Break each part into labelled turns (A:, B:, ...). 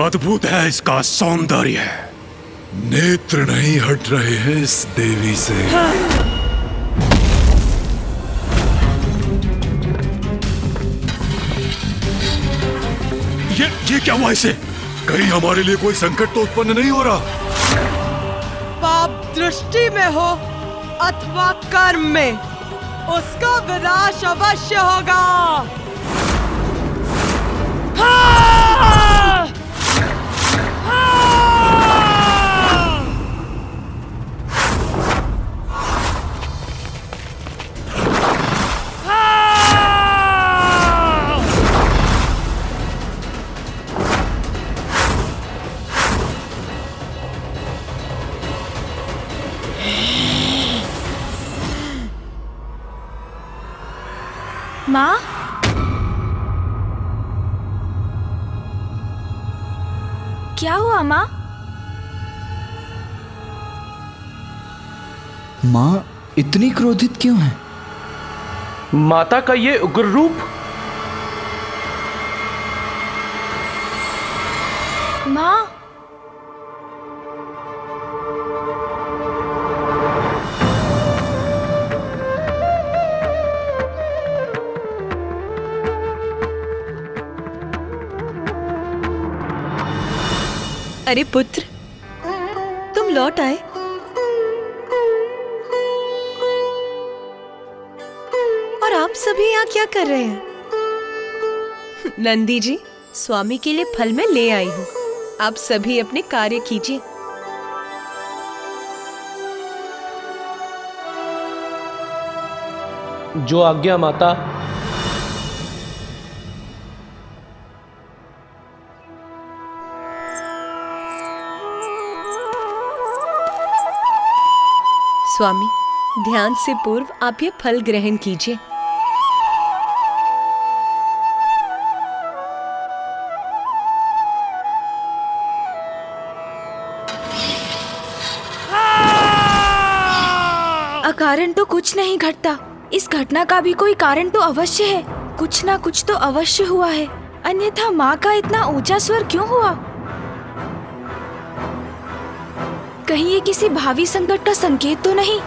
A: अद्भुत है इसका सौंदर्य।
B: नेत्र नहीं हट रहे हैं इस देवी से।
A: ये क्या हुआ इसे?
B: कहीं हमारे लिए कोई संकट तो उत्पन्न नहीं हो रहा?
C: पाप दृष्टि में हो अथवा कर्म में, उसका विनाश अवश्य होगा।
D: माँ, क्या हुआ माँ?
E: माँ इतनी क्रोधित क्यों है?
F: माता का ये उग्र रूप।
D: माँ,
C: अरे पुत्र, तुम लौट आए। और आप सभी यहाँ क्या कर रहे हैं? नंदी जी, स्वामी के लिए फल मैं ले आई हूँ। आप सभी अपने कार्य कीजिए।
F: जो आज्ञा माता।
C: स्वामी, ध्यान से पूर्व आप ये फल ग्रहण कीजिए।
D: अकारण तो कुछ नहीं घटता। इस घटना का भी कोई कारण तो अवश्य है। कुछ ना कुछ तो अवश्य हुआ है, अन्यथा माँ का इतना ऊंचा स्वर क्यों हुआ? कहीं ये किसी भावी संकट का संकेत तो नहीं?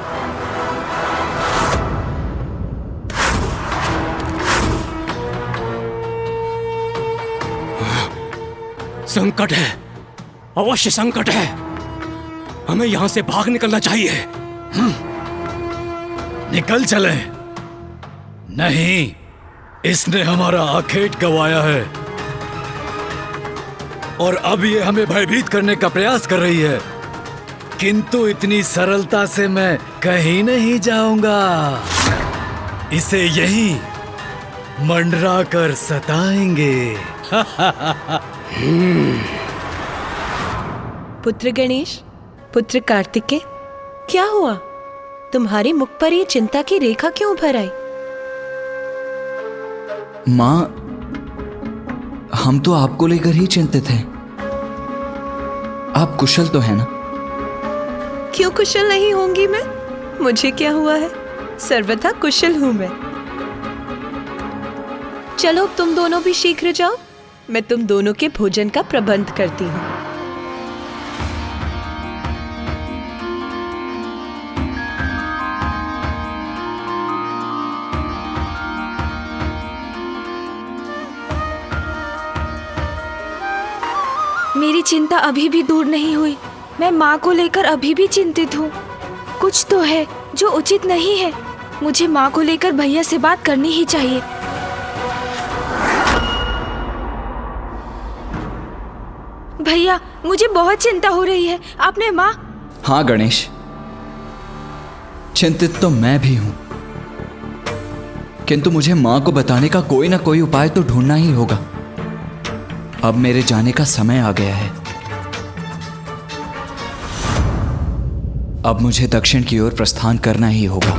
A: संकट है, अवश्य संकट है। हमें यहाँ से भाग निकलना चाहिए।
B: निकल चले। नहीं, इसने हमारा आखेट गंवाया है और अब ये हमें भयभीत करने का प्रयास कर रही है, किंतु इतनी सरलता से मैं कहीं नहीं जाऊंगा। इसे यहीं मंडरा कर सताएंगे।
C: पुत्र गणेश, पुत्र कार्तिकेय, क्या हुआ? तुम्हारे मुख पर ये चिंता की रेखा क्यों उभर आई?
E: माँ, हम तो आपको लेकर ही चिंतित हैं। आप कुशल तो है ना?
C: क्यों कुशल नहीं होंगी मैं? मुझे क्या हुआ है? सर्वथा कुशल हूं मैं। चलो अब तुम दोनों भी शीघ्र जाओ, मैं तुम दोनों के भोजन का प्रबंध करती हूँ।
D: मेरी चिंता अभी भी दूर नहीं हुई। मैं माँ को लेकर अभी भी चिंतित हूँ। कुछ तो है जो उचित नहीं है। मुझे माँ को लेकर भैया से बात करनी ही चाहिए। भैया, मुझे बहुत चिंता हो रही है। आपने माँ?
E: हाँ गणेश, चिंतित तो मैं भी हूं, किंतु मुझे माँ को बताने का कोई ना कोई उपाय तो ढूंढना ही होगा। अब मेरे जाने का समय आ गया है। अब मुझे दक्षिण की ओर प्रस्थान करना ही होगा।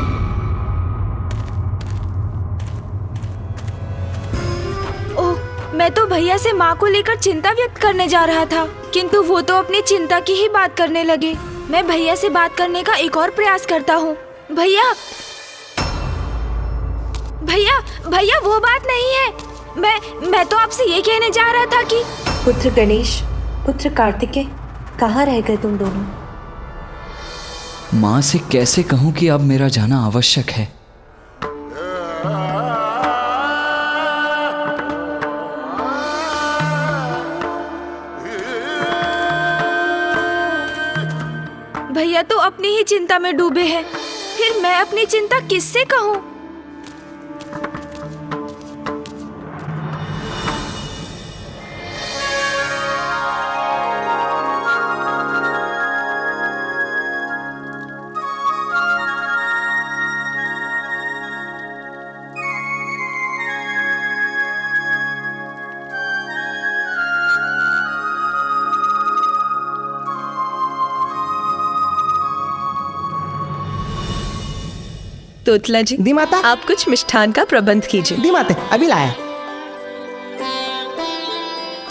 D: ओह, मैं तो भैया से माँ को लेकर चिंता व्यक्त करने जा रहा था, किंतु वो तो अपनी चिंता की ही बात करने लगे। मैं भैया से बात करने का एक और प्रयास करता हूँ। भैया, भैया, भैया, वो बात नहीं है। मैं तो आपसे ये कहने जा रहा था कि
C: पुत्र गणेश, पुत्र कार्तिकेय, कहाँ रह गए तुम दोनों?
E: माँ से कैसे कहूं कि अब मेरा जाना आवश्यक है।
D: भैया तो अपनी ही चिंता में डूबे हैं, फिर मैं अपनी चिंता किससे कहूँ?
C: तोतला जी,
G: दी माता।
C: आप कुछ मिष्ठान का प्रबंध कीजिए।
G: दी माते, अभी लाया।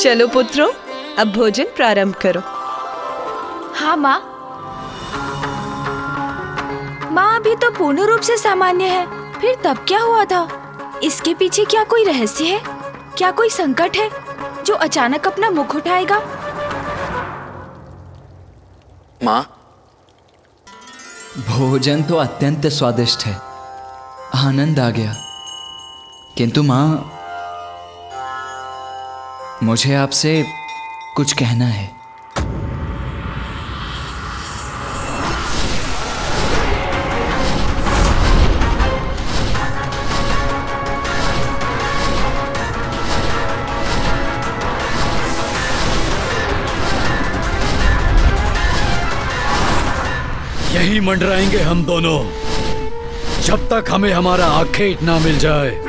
C: चलो पुत्रों, अब भोजन प्रारंभ करो।
D: हाँ माँ। माँ अभी तो पूर्ण रूप से सामान्य है, फिर तब क्या हुआ था? इसके पीछे क्या कोई रहस्य है? क्या कोई संकट है जो अचानक अपना मुख उठाएगा?
E: माँ, भोजन तो अत्यंत स्वादिष्ट है, आनंद आ गया। किंतु माँ, मुझे आपसे कुछ कहना है।
B: यही मंडराएंगे हम दोनों जब तक हमें हमारा आखेट ना मिल जाए।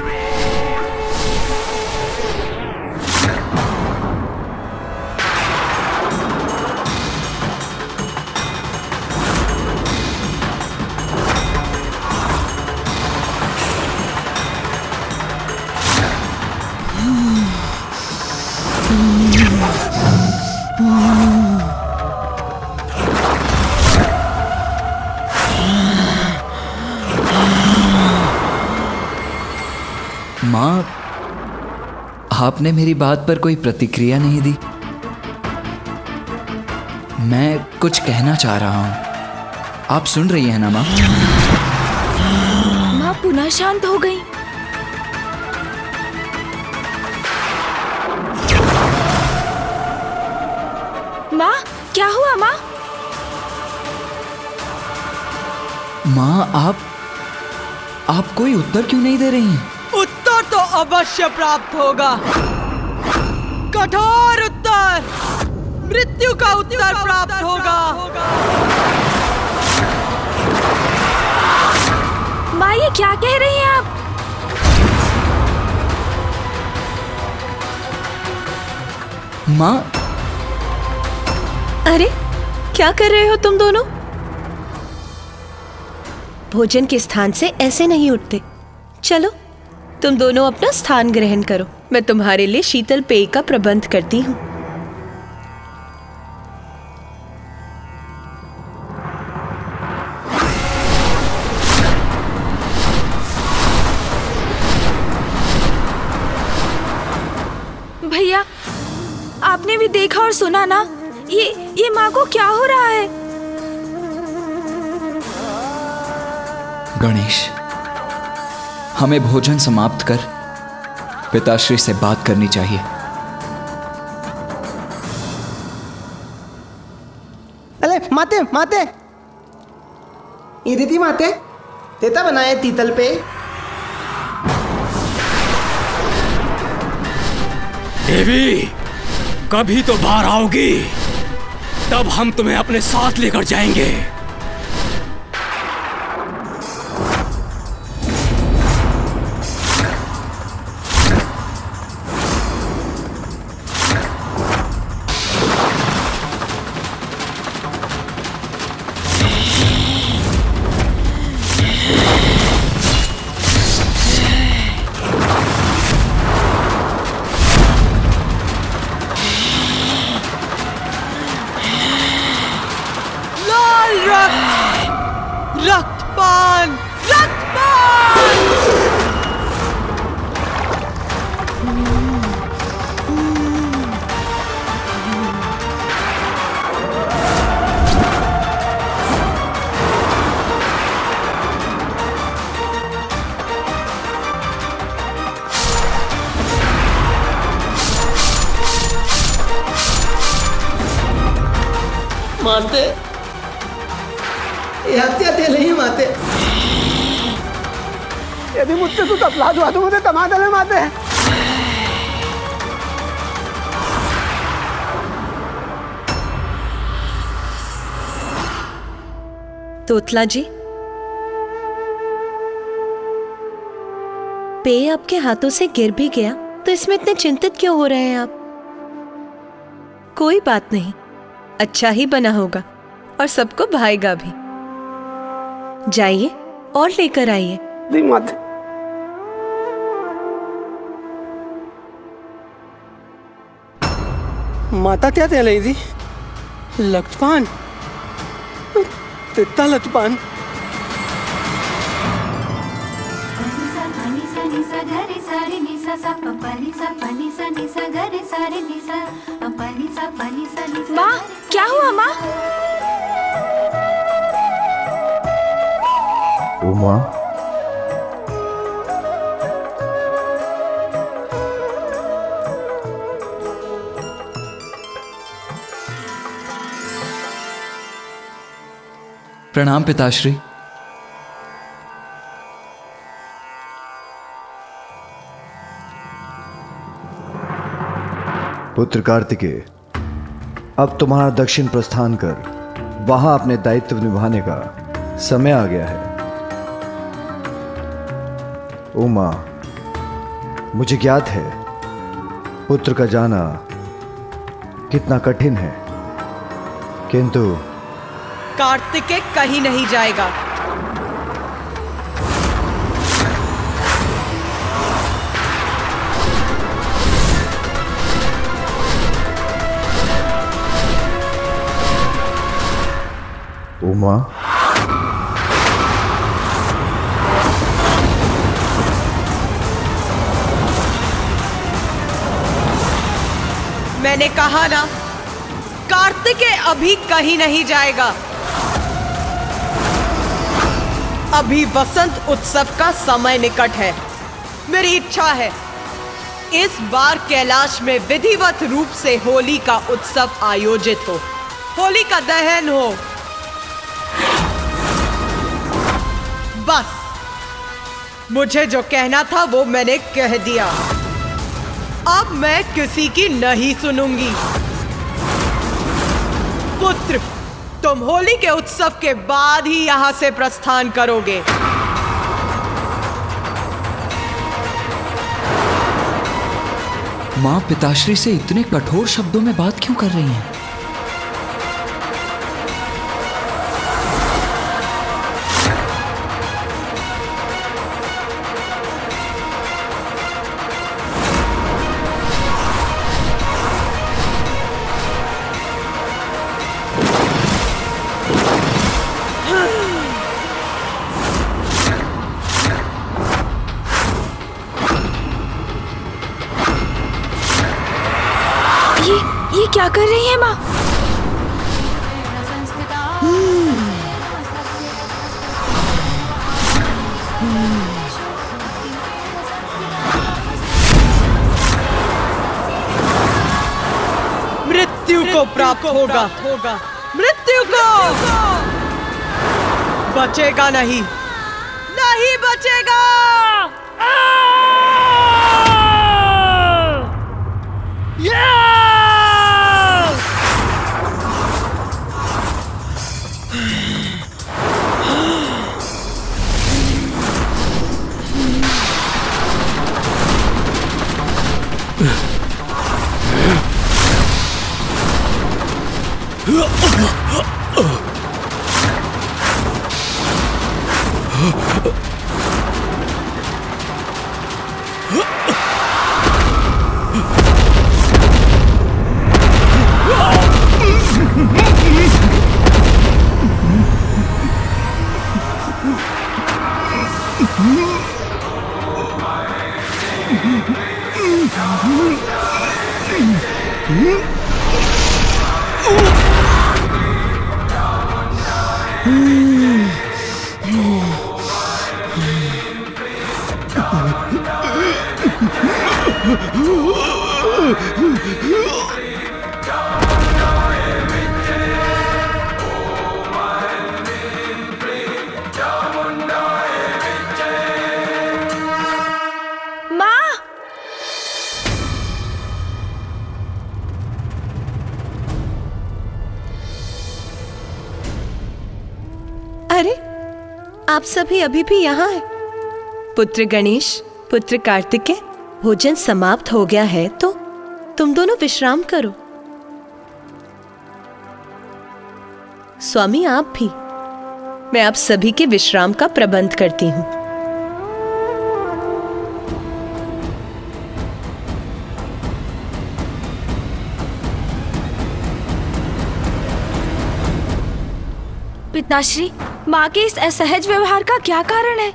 E: माँ, आपने मेरी बात पर कोई प्रतिक्रिया नहीं दी। मैं कुछ कहना चाह रहा हूँ, आप सुन रही हैं ना माँ?
D: माँ पुनः शांत हो गई। माँ, क्या हुआ माँ?
E: माँ, आप कोई उत्तर क्यों नहीं दे रही हैं?
H: उत्तर तो अवश्य प्राप्त होगा। कठोर उत्तर, मृत्यु का उत्तर प्राप्त होगा।
D: माँ ये क्या कह रही हैं आप?
E: माँ,
C: अरे क्या कर रहे हो तुम दोनों? भोजन के स्थान से ऐसे नहीं उठते। चलो तुम दोनों अपना स्थान ग्रहण करो, मैं तुम्हारे लिए शीतल पेय का प्रबंध करती हूँ।
D: भैया, आपने भी देखा और सुना ना, ये माँ को क्या हो रहा है?
E: गणेश, हमें भोजन समाप्त कर पिताश्री से बात करनी चाहिए।
G: अरे माते माते, ये दीदी माते, देता बनाए तीतल पे।
A: देवी, कभी तो बाहर आओगी, तब हम तुम्हें अपने साथ लेकर जाएंगे।
G: माते हत्या नाही माते यदि मुझसे तू तपला दुआ तो मुझे तमादले माते
C: तोतला जी, पेय आपके हाथों से गिर भी गया तो इसमें इतने चिंतित क्यों हो रहे हैं आप? कोई बात नहीं, अच्छा ही बना होगा और सबको भाएगा भी। जाइए और लेकर आइए।
G: दी माते माता क्या तेल दी लटपान तित्ता लटपान
D: माँ, क्या हुआ माँ?
B: उमा,
E: प्रणाम पिताश्री।
I: पुत्र कार्तिकेय, अब तुम्हारा दक्षिण प्रस्थान कर वहां अपने दायित्व निभाने का समय आ गया है। उमा, मुझे ज्ञात है पुत्र का जाना कितना कठिन है, किंतु
H: कार्तिकेय कहीं नहीं जाएगा।
I: उमा,
H: मैंने कहा ना, कार्तिकेय अभी कहीं नहीं जाएगा। अभी वसंत उत्सव का समय निकट है। मेरी इच्छा है इस बार कैलाश में विधिवत रूप से होली का उत्सव आयोजित हो, होली का दहन हो। बस मुझे जो कहना था वो मैंने कह दिया। अब मैं किसी की नहीं सुनूंगी। पुत्र, तुम होली के उत्सव के बाद ही यहां से प्रस्थान करोगे।
E: माँ पिताश्री से इतने कठोर शब्दों में बात क्यों कर रही हैं?
D: ये क्या कर रही है माँ?
H: मृत्यु को प्राप्त होगा, मृत्यु को बचेगा नहीं, नहीं बचेगा।
C: आप सभी अभी भी यहाँ हैं? पुत्र गणेश, पुत्र कार्तिकेय, भोजन समाप्त हो गया है तो तुम दोनों विश्राम करो। स्वामी आप भी, मैं आप सभी के विश्राम का प्रबंध करती हूँ।
D: पिताश्री, माँ के इस असहज व्यवहार का क्या कारण है?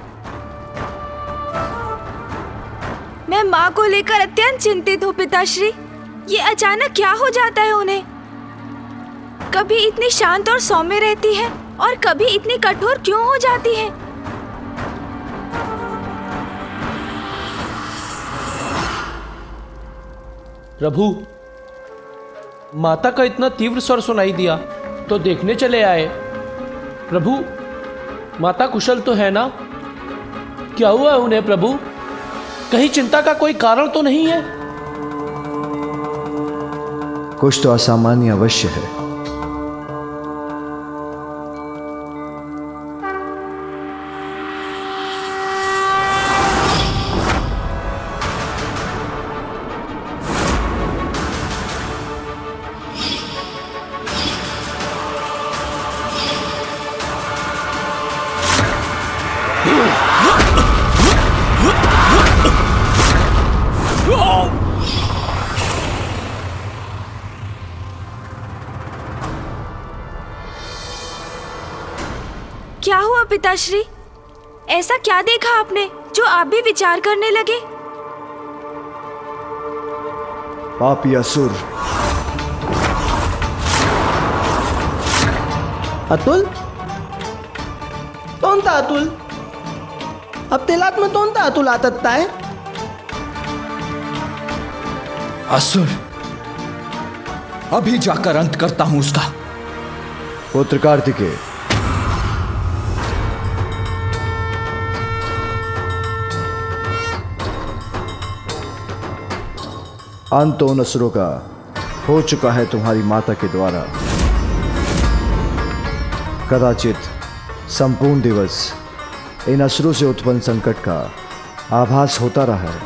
D: मैं माँ को लेकर अत्यंत चिंतित हूँ पिताश्री। ये अचानक क्या हो जाता है उन्हें? कभी इतनी शांत और सौम्य रहती है और कभी इतनी कठोर क्यों हो जाती है?
F: प्रभु, माता का इतना तीव्र स्वर सुनाई दिया तो देखने चले आए। प्रभु, माता कुशल तो है ना? क्या हुआ है उन्हें प्रभु? कहीं चिंता का कोई कारण तो नहीं है?
I: कुछ तो असामान्य अवश्य है।
D: क्या हुआ पिताश्री? ऐसा क्या देखा आपने जो आप भी विचार करने लगे?
I: पापी असुर,
G: अतुल, तोंता अतुल, अब तेलात में तोंता अतुल आतत्ता है।
E: असुर, अभी जाकर अंत करता हूं उसका।
I: पुत्र कार्तिकेय, अंत उन असुरों का हो चुका है तुम्हारी माता के द्वारा। कदाचित संपूर्ण दिवस इन असुरों से उत्पन्न संकट का आभास होता रहा है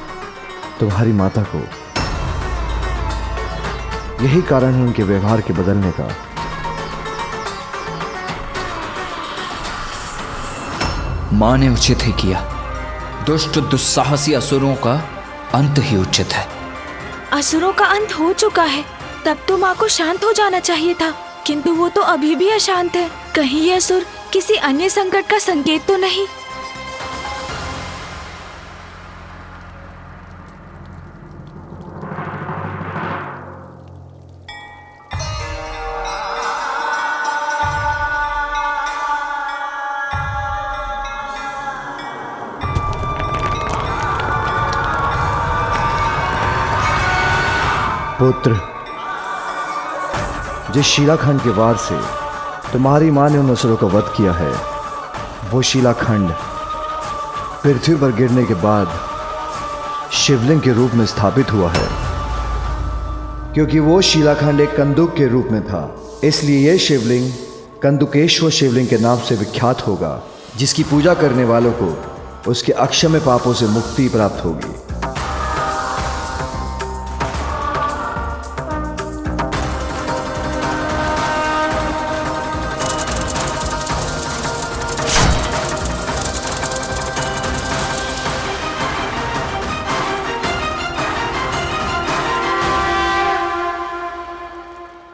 I: तुम्हारी माता को। यही कारण है उनके व्यवहार के बदलने का।
E: मां ने उचित ही किया। दुष्ट दुस्साहसी असुरों का अंत ही उचित है।
D: असुरों का अंत हो चुका है, तब तो माँ को शांत हो जाना चाहिए था, किंतु वो तो अभी भी अशांत है। कहीं ये असुर किसी अन्य संकट का संकेत तो नहीं?
I: पुत्र, जिस शिलाखंड के वार से तुम्हारी मां ने उन असुरों का वध किया है, वो शिलाखंड पृथ्वी पर गिरने के बाद शिवलिंग के रूप में स्थापित हुआ है। क्योंकि वो शिलाखंड एक कंदुक के रूप में था, इसलिए यह शिवलिंग कंदुकेश्वर शिवलिंग के नाम से विख्यात होगा, जिसकी पूजा करने वालों को उसके अक्षम्य पापों से मुक्ति प्राप्त होगी।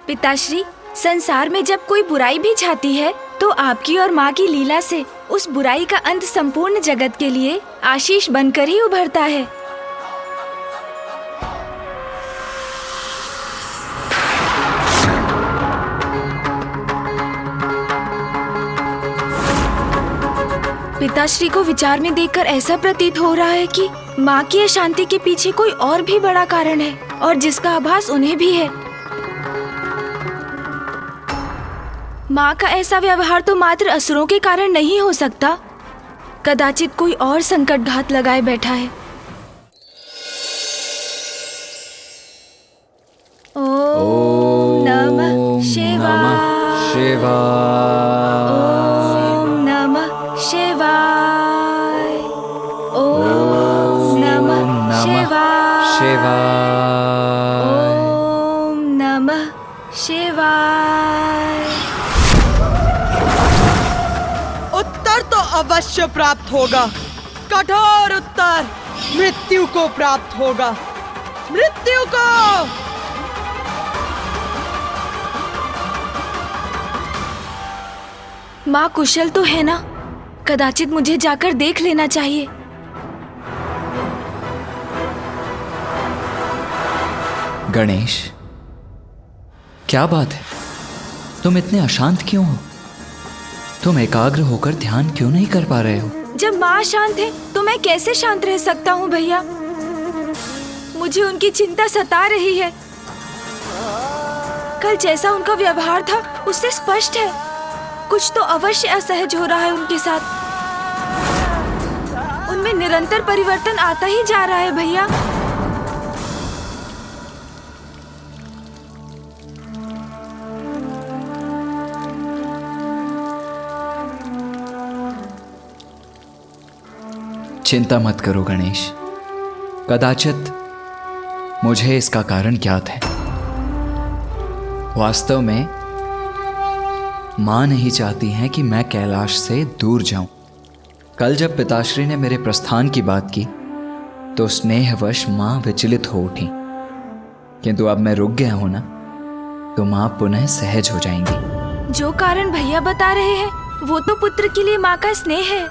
D: पिताश्री, संसार में जब कोई बुराई भी छाती है तो आपकी और माँ की लीला से उस बुराई का अंत संपूर्ण जगत के लिए आशीष बनकर ही उभरता है। पिताश्री को विचार में देखकर ऐसा प्रतीत हो रहा है कि माँ की अशांति के पीछे कोई और भी बड़ा कारण है, और जिसका आभास उन्हें भी है। माँ का ऐसा व्यवहार तो मात्र असुरों के कारण नहीं हो सकता। कदाचित कोई और संकट घात लगाए बैठा है। ओम नमः शिवाय।
E: शिवाय।
D: ओम नमः शिवाय।
E: शिवाय।
D: ओम नमः शिवाय।
H: उत्तर तो अवश्य प्राप्त होगा, कठोर उत्तर मृत्यु को प्राप्त होगा, मृत्यु को।
D: माँ कुशल तो है ना? कदाचित मुझे जाकर देख लेना चाहिए।
E: गणेश, क्या बात है? तुम इतने अशांत क्यों हो? तुम एकाग्र होकर ध्यान क्यों नहीं कर पा रहे हो?
D: जब माँ शांत है तो मैं कैसे शांत रह सकता हूँ भैया? मुझे उनकी चिंता सता रही है। कल जैसा उनका व्यवहार था उससे स्पष्ट है कुछ तो अवश्य असहज हो रहा है उनके साथ। उनमें निरंतर परिवर्तन आता ही जा रहा है भैया।
E: चिंता मत करो गणेश, कदाचित मुझे इसका कारण ज्ञात है। वास्तव में माँ नहीं चाहती हैं कि मैं कैलाश से दूर जाऊं। कल जब पिताश्री ने मेरे प्रस्थान की बात की तो स्नेहवश माँ विचलित हो उठी, किंतु अब मैं रुक गया हूं ना, तो माँ पुनः सहज हो जाएंगी।
D: जो कारण भैया बता रहे हैं वो तो पुत्र के लिए माँ का स्नेह है,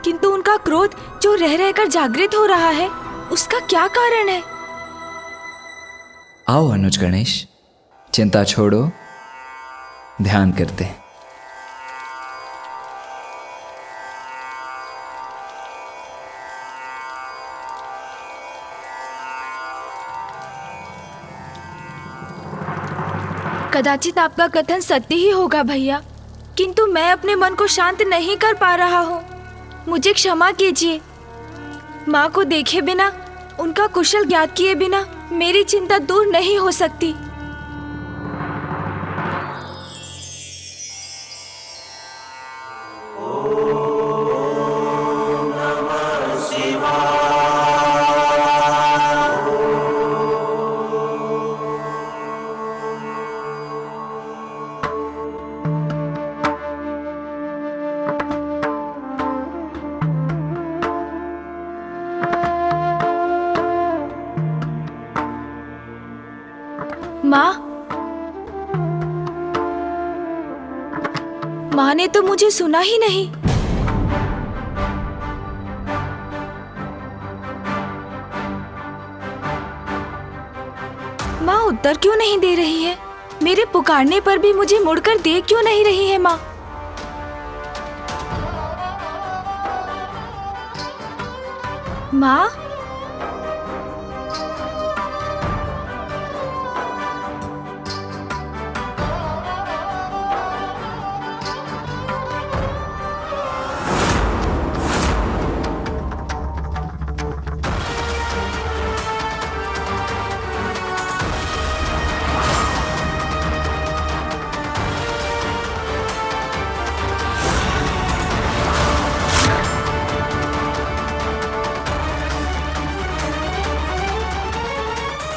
D: किंतु उनका क्रोध जो रह रहकर जागृत हो रहा है उसका क्या कारण है?
E: आओ अनुज गणेश, चिंता छोड़ो, ध्यान करते हैं।
D: कदाचित आपका कथन सत्य ही होगा भैया, किंतु मैं अपने मन को शांत नहीं कर पा रहा हूँ। मुझे क्षमा कीजिए। माँ को देखे बिना, उनका कुशल ज्ञात किए बिना मेरी चिंता दूर नहीं हो सकती। माँ ने तो मुझे सुना ही नहीं। माँ उत्तर क्यों नहीं दे रही है? मेरे पुकारने पर भी मुझे मुड़कर देख क्यों नहीं रही है माँ? माँ,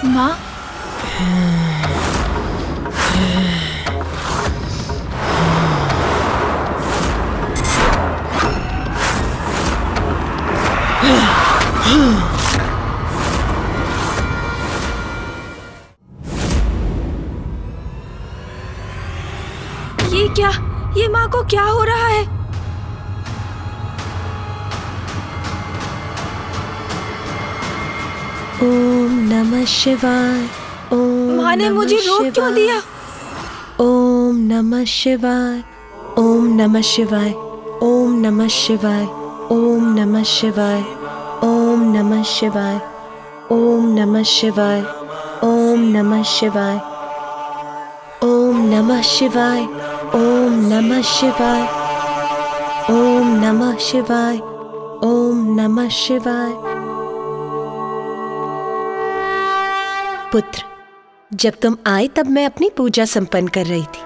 D: माँ, ये क्या? ये माँ को क्या हो रहा है?
C: ओम नमः शिवाय। ओम
D: माँ ने
C: नमः
D: मुझे रोक क्यों
C: शिवाय।
D: दिया?
C: ओम नमः शिवाय। ओम नमः शिवाय। ओम नमः शिवाय। ओम नमः शिवाय। ओम नमः शिवाय। ओम नमः शिवाय। ओम नमः शिवाय। ओम नमः शिवाय। ओम नमः शिवाय। ओम नमः शिवाय। ओम नमः शिवाय। पुत्र, जब तुम आए तब मैं अपनी पूजा संपन्न कर रही थी।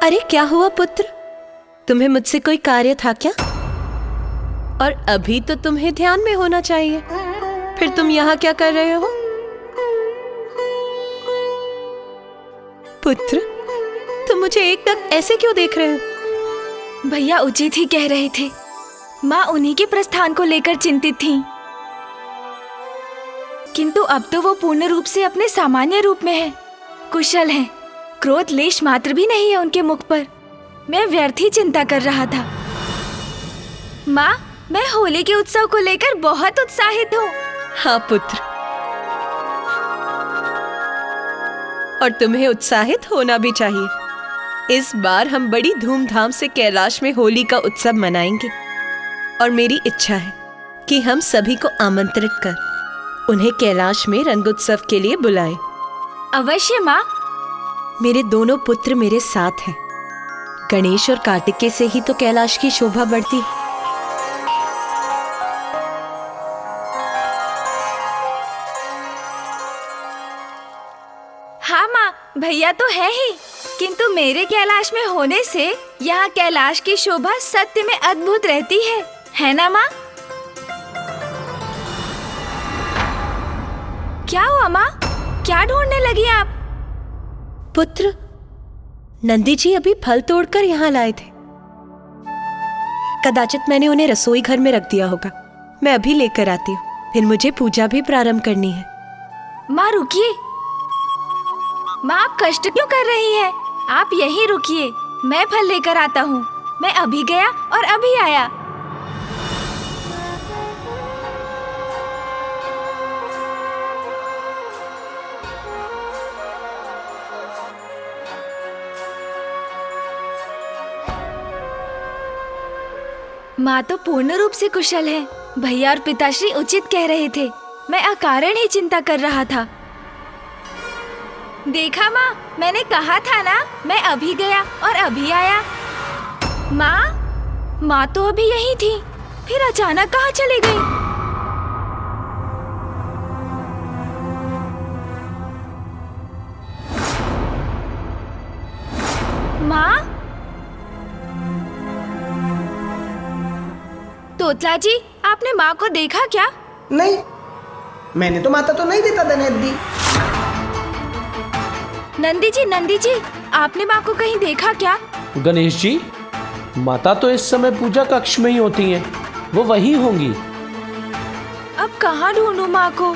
C: अरे क्या हुआ पुत्र, तुम्हें मुझसे कोई कार्य था क्या? और अभी तो तुम्हें ध्यान में होना चाहिए, फिर तुम यहाँ क्या कर रहे हो? पुत्र, तुम मुझे एकदम ऐसे क्यों देख रहे हो?
D: भैया उचित ही कह रहे थे। माँ उन्हीं के प्रस्थान को लेकर चिंतित थीं। किंतु अब तो वो पूर्ण रूप से अपने सामान्य रूप में है, कुशल हैं। क्रोध लेश मात्र भी नहीं है उनके मुख पर। मैं व्यर्थ ही चिंता कर रहा था। माँ, मैं होली के उत्सव को लेकर बहुत उत्साहित हूँ।
C: हाँ पुत्र, और तुम्हें उत्साहित होना भी चाहिए। इस बार हम बड़ी धूमधाम से कैलाश में होली का उत्सव मनाएंगे और मेरी इच्छा है कि हम सभी को आमंत्रित कर उन्हें कैलाश में रंगोत्सव के लिए बुलाएं।
D: अवश्य माँ।
C: मेरे दोनों पुत्र मेरे साथ हैं। गणेश और कार्तिकेय से ही तो कैलाश की शोभा बढ़ती है।
D: हाँ माँ, भैया तो है ही, किंतु मेरे कैलाश में होने से यहाँ कैलाश की शोभा सत्य में अद्भुत रहती है ना माँ? क्या हुआ माँ, क्या ढूंढने लगी आप?
C: पुत्र, नंदी जी अभी फल तोड़कर यहाँ लाए थे। कदाचित मैंने उन्हें रसोई घर में रख दिया होगा। मैं अभी लेकर आती हूँ, फिर मुझे पूजा भी प्रारंभ करनी है।
D: माँ रुकिए, माँ आप कष्ट क्यों कर रही हैं? आप यहीं रुकिए, मैं फल लेकर आता हूँ। मैं अभी गया और अभी आया। माँ तो पूर्ण रूप से कुशल है। भैया और पिताश्री उचित कह रहे थे। मैं अकारण ही चिंता कर रहा था। देखा माँ, मैंने कहा था ना, मैं अभी गया और अभी आया। माँ तो अभी यही थी, फिर अचानक कहाँ चली गई? माँ, तोतला जी, आपने माँ को देखा क्या?
G: नहीं, मैंने तो माता तो नहीं देता दनेत दी।
D: नंदी जी, आपने माँ को कहीं देखा क्या?
F: गणेश जी, माता तो इस समय पूजा कक्ष में ही होती हैं। वो वही होंगी।
D: अब कहाँ ढूंढूं माँ को?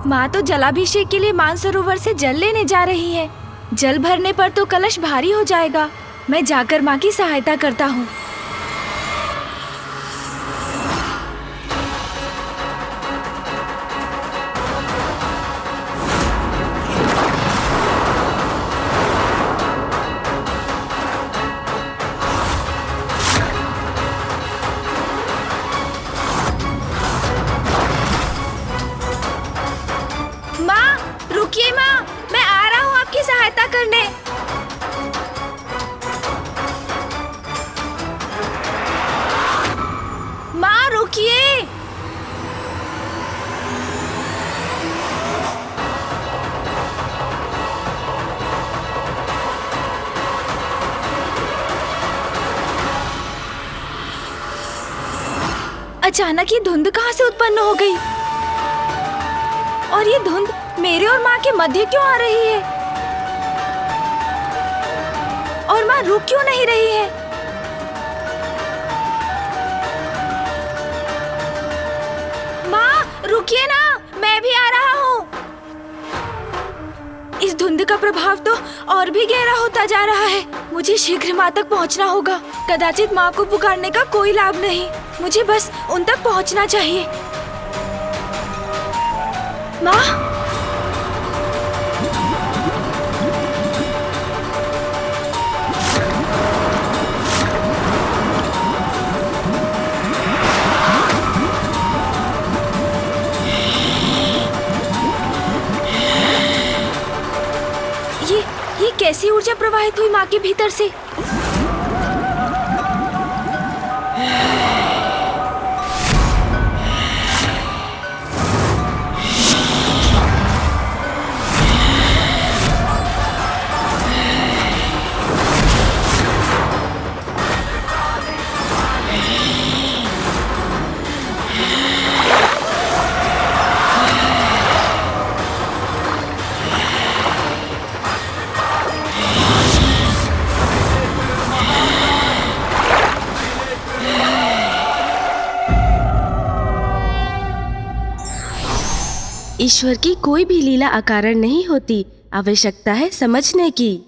D: माँ तो जलाभिषेक के लिए मानसरोवर से जल लेने जा रही है। जल भरने पर तो कलश भारी हो जाएगा। मैं जाकर माँ की सहायता करता हूँ। माँ रुकिए, माँ मैं आ रहा हूँ आपकी सहायता करने। माँ रुकिए। अचानक ये धुंध कहाँ से उत्पन्न हो गई? और ये धुंध मेरे और माँ के मध्य क्यों आ रही है? और माँ रुक क्यों नहीं रही है? माँ रुकिए ना, मैं भी आ रहा हूँ। इस धुंध का प्रभाव तो और भी गहरा होता जा रहा है। मुझे शीघ्र माँ तक पहुँचना होगा। कदाचित माँ को पुकारने का कोई लाभ नहीं। मुझे बस उन तक पहुँचना चाहिए। माँ, ये कैसी ऊर्जा प्रवाहित हुई माँ के भीतर से?
J: ईश्वर की कोई भी लीला अकारण नहीं होती, आवश्यकता है समझने की।